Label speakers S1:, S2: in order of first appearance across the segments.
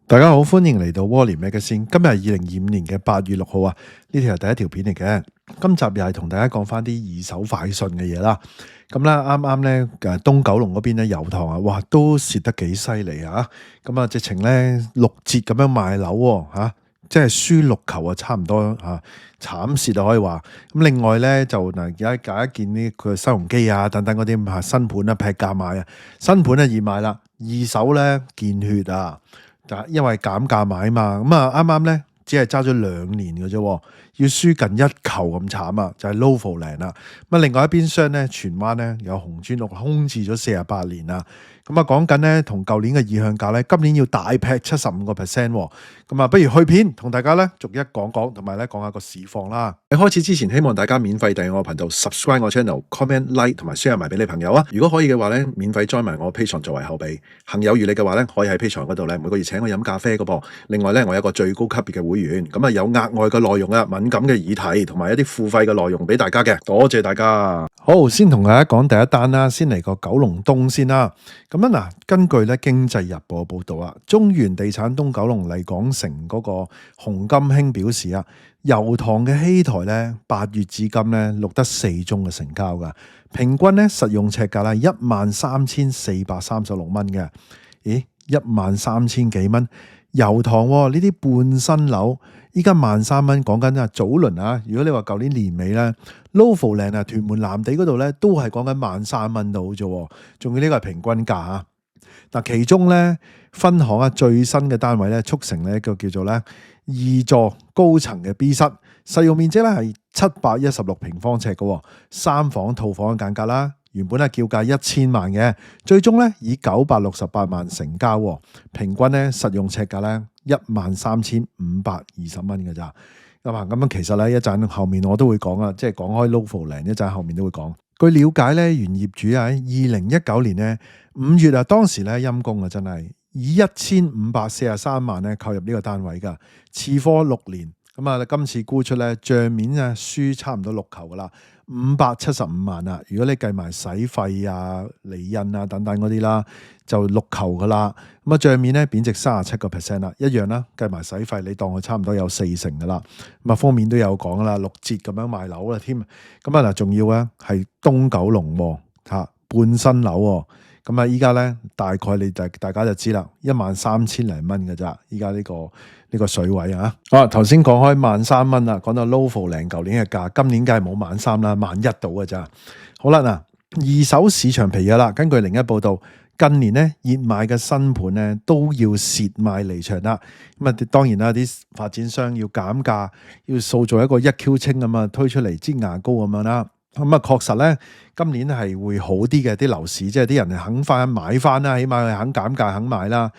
S1: 大家好，歡迎嚟到窩廉 Magazine。今日係2025年嘅8月6號啊，呢條係第一條片嚟嘅。今集又係同大家講翻啲二手快訊嘅嘢啦。咁咧啱啱咧東九龍嗰邊咧油塘啊，哇都蝕得幾犀利啊！咁啊直情咧6折咁樣賣樓喎，即係輸6球啊，差唔多慘蝕啊可以話。咁另外咧就嗱而家大家見呢佢收容機啊等等嗰啲新盤啊劈價賣啊，新盤啊易賣啦，二手咧見血啊！因為減價買嘛，咁啊啱啱咧只係揸咗2年嘅啫，要輸近1球咁慘啊，就係 Lofoland 啦。咁啊另外一邊廂咧，荃灣咧有紅磚屋空置咗48年啦。咁啊講緊咧同舊年嘅意向價咧，今年要大劈75%喎。咁啊不如去片同大家咧逐一講講，同埋咧講下個市況啦。喺開始之前，希望大家免費訂閱我頻道 ，subscribe 我 channel，comment like 同埋 share 埋俾你朋友啊。如果可以嘅話咧，免費 join 埋我 Patreon 作為後備。行有餘力嘅話咧，可以喺 Patreon 嗰度咧每個月請我飲咖啡嘅噃。另外咧，我有個最高級別嘅會員，咁啊有額外嘅內容啊，敏感嘅議題同埋一啲付費嘅內容俾大家嘅，多謝大家。好，先同大家講第一單啦，先嚟個九龍東先啦。咁樣嗱，根據咧經濟日報報道啊，中原地產東九龍麗港城嗰個洪金興表示啊，油塘嘅希台咧8月至今咧錄得4宗嘅成交噶，平均咧實用尺價啦13,436蚊嘅。咦，13,000幾蚊？油塘呢啲半新樓，依家13,000蚊，講緊早輪啊！如果你話舊年年尾咧 ，Lofoland 屯門藍地嗰度咧，都係講緊13,000蚊到啫，仲要呢個係平均價啊！嗱，其中咧分行最新嘅單位咧，促成呢一個叫做咧2座高層嘅 B 室，實用面積咧係716平方尺嘅，3房套房嘅間隔啦。原本叫價1000萬嘅，最終咧以968萬成交，平均咧實用尺價咧13,520蚊嘅咋。咁其實咧一陣後面我都會講啊，即係講開 Lofoland 一陣後面都會講。據了解咧，原業主喺2019年咧5月當時咧陰公啊，真係以1543萬咧購入呢個單位噶，次貨6年。咁啊，今次沽出咧賬面輸差唔多6球噶啦，575萬啦。如果你計埋使費啊、釐印啊等等嗰啲啦，就6球噶啦。咁啊，賬面咧貶值37%啦，一樣啦。計埋使費，你當佢差唔多有40%噶啦。咁啊，封面都有講啦，6折咁樣賣樓啦添。咁啊嗱，仲要咧係東九龍半新樓。咁啊，依家咧大概大家就知啦，13,000零蚊嘅咋。依家呢個水位啊，頭先講開13,000蚊啦，講到 Lofoland舊年嘅價，今年梗係冇13,000啦，11,000到嘅咋。好啦，嗱，二手市場疲弱啦。根據另一報道，近年咧熱賣嘅新盤咧都要蝕賣離場啦。咁啊，當然啦，啲發展商要減價，要塑造一個1Q 清咁啊，推出嚟擠牙膏咁樣啦。咁啊，確實咧，今年係會好啲嘅，啲樓市即係啲人肯翻買翻啦，起碼佢肯減價肯買啦。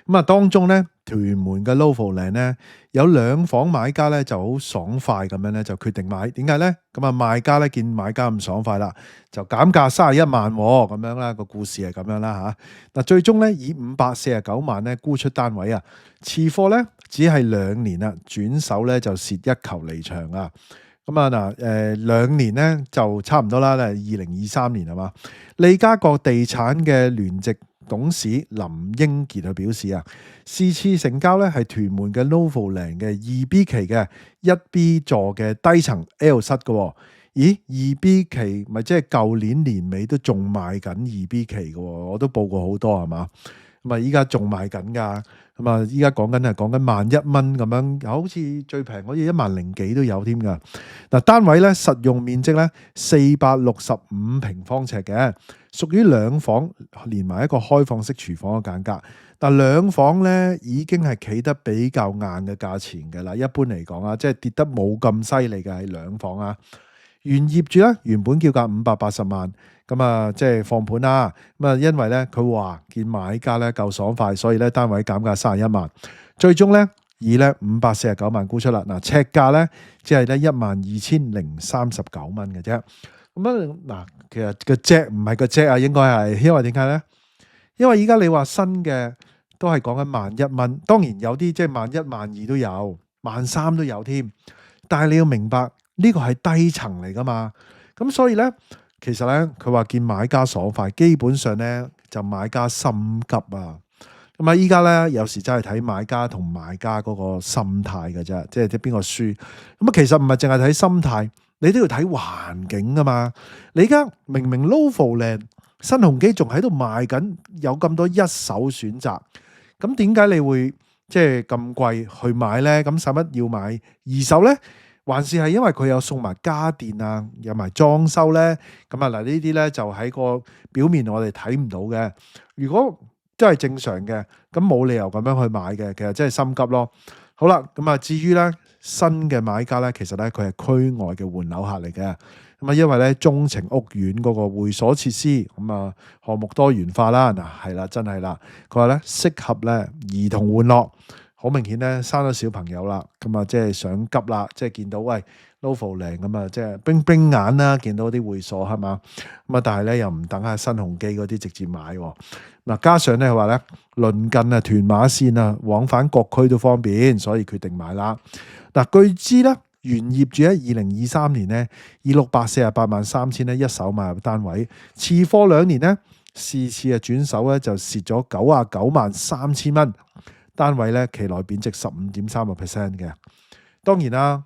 S1: 咁啊，當中咧屯門嘅 Lofoland 咧有2房買家咧就好爽快咁樣咧就決定買，點解咧？咁啊，賣家咧見買家咁爽快啦，就減價31萬咁樣啦，個故事係咁樣啦嚇。嗱，最終咧以549萬咧沽出單位啊，次貨咧只係2年啦，轉手咧就蝕1球離場啊。咁啊嗱，2年咧就差唔多啦，2023年係嘛？利嘉閣地產嘅聯席董事林英傑佢表示啊，是次成交咧係屯門嘅 Lofoland 嘅2B 期嘅1B 座嘅低層 L 室嘅。咦，2B 期咪即係舊年年尾都仲賣緊2B 期嘅，我都報過好多係嘛？咁啊，依家仲賣緊噶。咁啊，依家講緊11,000蚊咁樣，好似最平好似10,000幾都有添噶。嗱，單位咧實用面積咧465平方尺嘅，屬於2房連埋一個開放式廚房嘅間隔。但2房咧已經係企得比較硬嘅價錢嘅啦。一般嚟講啊，即係跌得冇咁犀利嘅係2房啊。原業主咧原本叫價580萬，咁啊即係放盤啦。咁啊因為咧佢話見買家咧夠爽快，所以咧單位減價31萬，最終咧以咧549萬沽出啦。嗱，尺價咧只係咧12,039蚊嘅啫。咁啊嗱，其實個隻唔係個隻啊，應該係因為點解咧？因為依家你話新嘅都係講緊11,000蚊，當然有啲即係11,000、12,000都有，13,000都有添。但係你要明白。呢個係低層嚟噶嘛，咁所以咧，其實咧佢話見買家爽快，基本上咧就買家心急啊。咁啊，依家咧有時真係睇買家同賣家嗰個心態嘅啫，即係邊個輸。咁啊，其實唔係淨係睇心態，你都要睇環境噶嘛。你而家明明 Novo Land 新鴻基仲喺度賣緊，有咁多一手選擇，咁點解你會即係咁貴去買咧？咁使乜要買二手咧？還是係因為佢有送埋家電啊，有埋裝修咧？咁啊嗱，呢啲咧就喺個表面我哋睇唔到嘅。如果真係正常嘅，咁冇理由咁樣去買嘅，其實真係心急咯。好啦，咁啊至於咧新嘅買家咧，其實咧佢係區外嘅換樓客嚟嘅。咁啊，因為咧中情屋苑嗰個會所設施，咁啊項目多元化啦，嗱係啦，真係啦。佢話咧適合咧兒童玩樂，好明顯咧生咗小朋友啦，咁啊即係想急啦，即係見到喂 Novo Land 咁啊，即係冰冰眼啦，見到啲會所係嘛，咁啊但係咧又唔等下新鴻基嗰啲直接買喎。嗱，加上咧佢話咧鄰近啊屯馬線啊，往返各區都方便，所以決定買啦。嗱，據知咧原業主喺2023年咧以6483000咧一手買入單位，次貨2年咧試次轉手咧就蝕咗993000蚊，單位咧期內貶值15.3% 嘅。當然啦，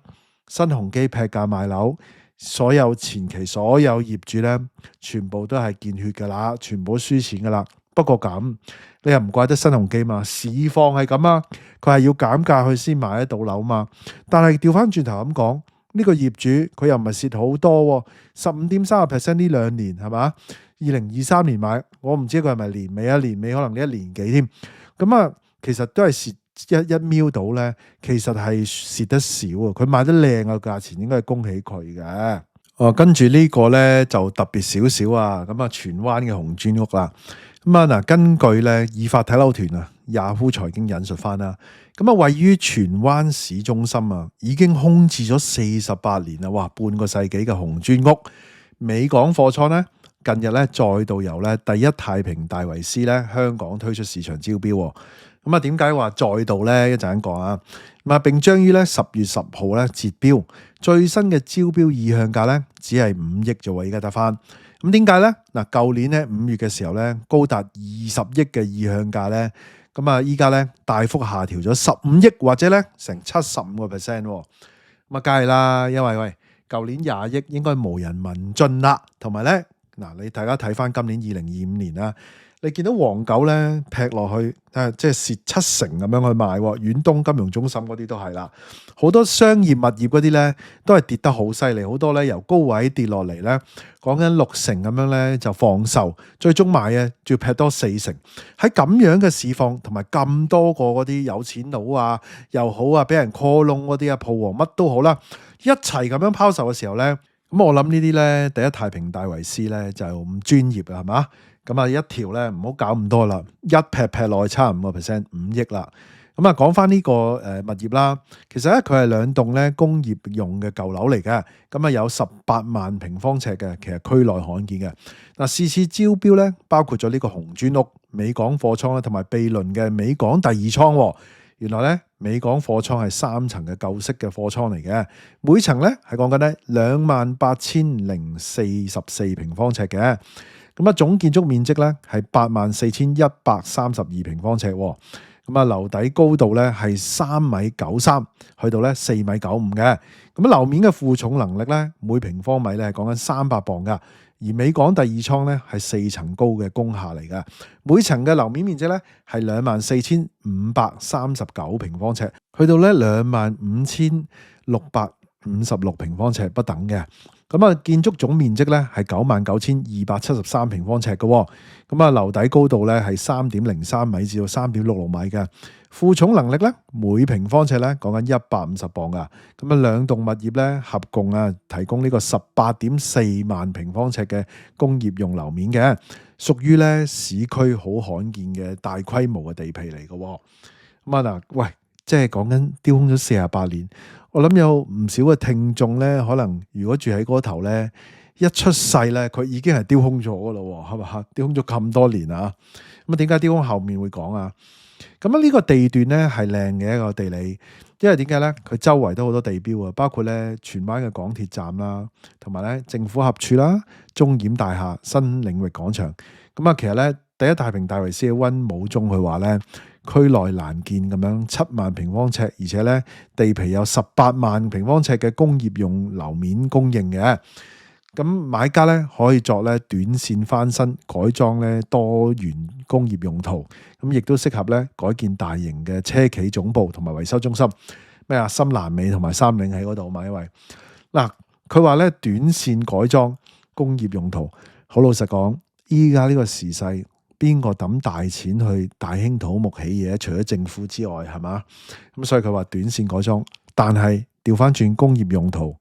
S1: 新鴻基劈價賣樓，所有前期所有業主咧全部都係見血噶啦，全部輸錢噶啦。不過咁，你又唔怪得新鴻基嘛，市況係咁啊，佢係要減價去先買得到樓嘛。但係調翻轉頭咁講，呢個業主佢又唔係蝕好多，15.3% 呢2年係嘛？2023年買，我唔知佢係咪年尾啊？年尾可能呢1年幾添。咁啊，其實都係蝕一秒到咧，其實係蝕得少啊。佢買得靚嘅價錢，應該係恭喜佢嘅。跟住呢個咧就特別少少啊。咁啊，荃灣嘅紅磚屋啦。咁啊嗱，根據咧以法睇樓團啊，Yahoo 財經引述翻啦，咁啊位於荃灣市中心啊，已經空置咗48年啦，哇，半個世紀嘅紅磚屋，美港貨倉咧近日咧再度由咧第一太平戴維斯咧香港推出市場招標，咁啊點解話再度咧？一陣間講啊，咁啊並將於咧10月10號咧截標，最新嘅招標意向價咧只係5億啫喎，依家得翻。咁點解咧？嗱，舊年咧5月嘅時候咧，高達20億嘅意向價咧，咁啊依家咧大幅下調咗15億或者咧成75%，咁啊梗係啦，因為喂舊年20億應該無人問津啦，同埋咧嗱，你大家睇翻今年2025年啦。你見到黃狗咧劈落去，即係蝕70%咁樣去賣，遠東金融中心嗰啲都係啦，好多商業物業嗰啲咧都係跌得好犀利，好多咧由高位跌落嚟咧，講緊60%咁樣咧就放售，最終賣嘅仲要劈多40%。喺咁樣嘅市況同埋咁多個嗰啲有錢佬啊又好啊，俾人 call 窿嗰啲啊，鋪王乜都好啦，一齊咁樣拋售嘅時候咧，咁我諗呢啲咧第一太平戴維斯咧就唔專業啊，係嘛？咁啊，一條咧唔好搞咁多啦，一劈落去差5%，5億啦。咁啊，講翻呢個物業啦，其實咧佢係2棟咧工業用嘅舊樓嚟嘅，咁啊有18萬平方尺嘅，其實區內罕見嘅。嗱，是次招標咧包括咗呢個紅磚屋、美港貨倉咧，同埋毗鄰嘅美港第二倉。原來咧美港貨倉係3層嘅舊式嘅貨倉嚟嘅，每層咧係講緊咧28,044平方尺嘅。咁啊，總建築面積咧係84,132平方尺，咁啊樓底高度咧係3.93米，去到咧4.95米嘅。咁啊樓面嘅負重能力咧，每平方米咧係講緊300磅噶。而美港第二倉咧係4層高嘅工廈嚟噶，每層嘅樓面面積咧係24,539平方尺，去到咧25,656平方尺不等嘅。咁啊，建築總面積咧係99,273平方尺嘅，咁啊樓底高度咧係3.03米至到3.66米嘅，負重能力咧每平方尺咧講緊150磅噶，咁啊2棟物業咧合共啊提供呢個18.4萬平方尺嘅工業用樓面嘅，屬於咧市區好罕見嘅大規模嘅地皮嚟嘅。咁啊嗱，喂，即係講緊丟空咗48年。我諗有唔少嘅聽眾咧，可能如果住喺嗰頭咧，一出世咧，佢已經係丟空咗噶啦，係嘛？丟空咗咁多年啊！咁啊，點解丟空後面會講啊？咁啊，呢個地段咧係靚嘅一個地理，因為點解咧？佢周圍都好多地標啊，包括咧荃灣嘅港鐵站啦，同埋咧政府合署啦、中檢大廈、新領域廣場。咁啊，其實咧第一太平戴維斯嘅溫武中佢話咧，區內難見咁樣7萬平方尺，而且咧地皮有18萬平方尺嘅工業用樓面供應嘅。咁買家咧可以作咧短線翻新改裝咧多元工業用途，咁亦都適合咧改建大型嘅車企總部同埋維修中心。咩啊？深南美同埋三嶺喺嗰度嘛，因為嗱佢話咧短線改裝工業用途，好老實講，依家呢個時勢，邊個抌大錢去大興土木起嘢？除咗政府之外，係嘛？咁所以佢話短線改裝，但係調翻轉工業用途。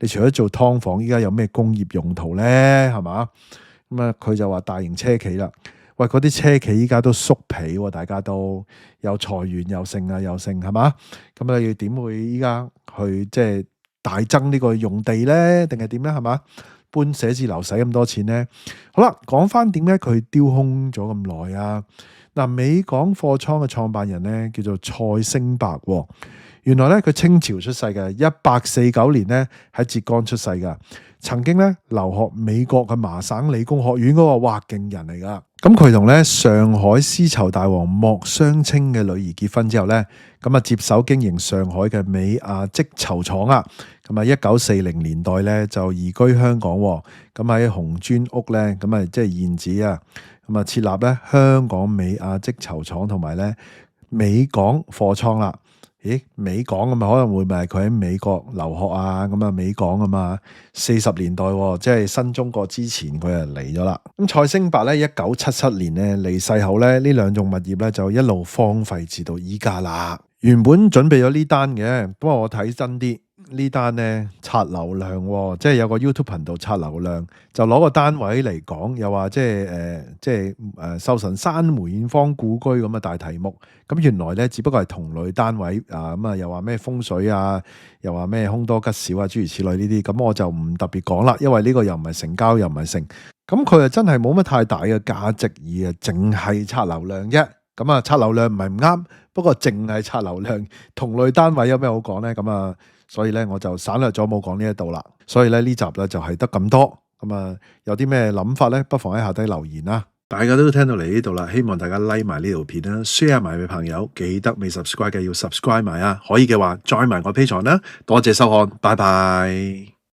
S1: 你除咗做劏房，依家有咩工業用途咧？係嘛？咁啊，佢就話大型車企啦。喂，嗰啲車企依家都縮皮喎，大家都有裁員又剩啊，又剩係嘛？咁啊，要點會依家去即係大增呢個用地咧？定係點咧？係嘛？搬寫字樓使咁多錢咧？好啦，講翻點解佢丟空咗咁耐啊？嗱，美港貨倉嘅創辦人咧叫做蔡星伯喎。原來咧佢清朝出世嘅，1849年咧喺浙江出世噶，曾經咧留學美國嘅麻省理工學院嗰個，哇，勁人嚟噶。咁佢同咧上海絲綢大王莫雙清嘅女兒結婚之後咧，咁啊接手經營上海嘅美亞織綢廠啊。咁啊1940年代咧就移居香港，咁喺紅磚屋咧，咁啊即係現址啊，咁啊設立咧香港美亞織綢廠同埋咧美港貨倉啦。咦，美港咁啊，可能會咪係佢喺美國留學啊？咁啊，美港啊嘛，40年代即係新中國之前佢就嚟咗啦。咁蔡星伯咧1977年咧離世後咧，呢兩棟物業咧就一路荒廢至到依家啦。原本準備咗呢單嘅，不過我睇真啲。呢單咧刷流量，即係有個 YouTube 頻道刷流量，就攞個單位嚟講，又話即係壽臣山梅艷芳故居咁嘅大題目。咁原來咧只不過係同類單位啊，咁啊又話咩風水啊，又話咩凶多吉少啊，諸如此類呢啲。咁我就唔特別講啦，因為呢個又唔係成交，又唔係成。咁佢啊真係冇乜太大嘅價值，而啊淨係刷流量啫。咁啊刷流量唔係唔啱，不過淨係刷流量，同類單位有咩好講咧？咁啊。所以咧我就省略咗冇講呢一度啦，所以咧呢集咧就係得咁多，咁啊有啲咩諗法咧，不妨喺下低留言啦。大家都聽到嚟呢度啦，希望大家 like 埋呢條片啦 ，share 埋俾朋友，記得未 subscribe 嘅要 subscribe 埋啊，可以嘅話 join 埋我 Patreon啦，多謝收看，拜拜。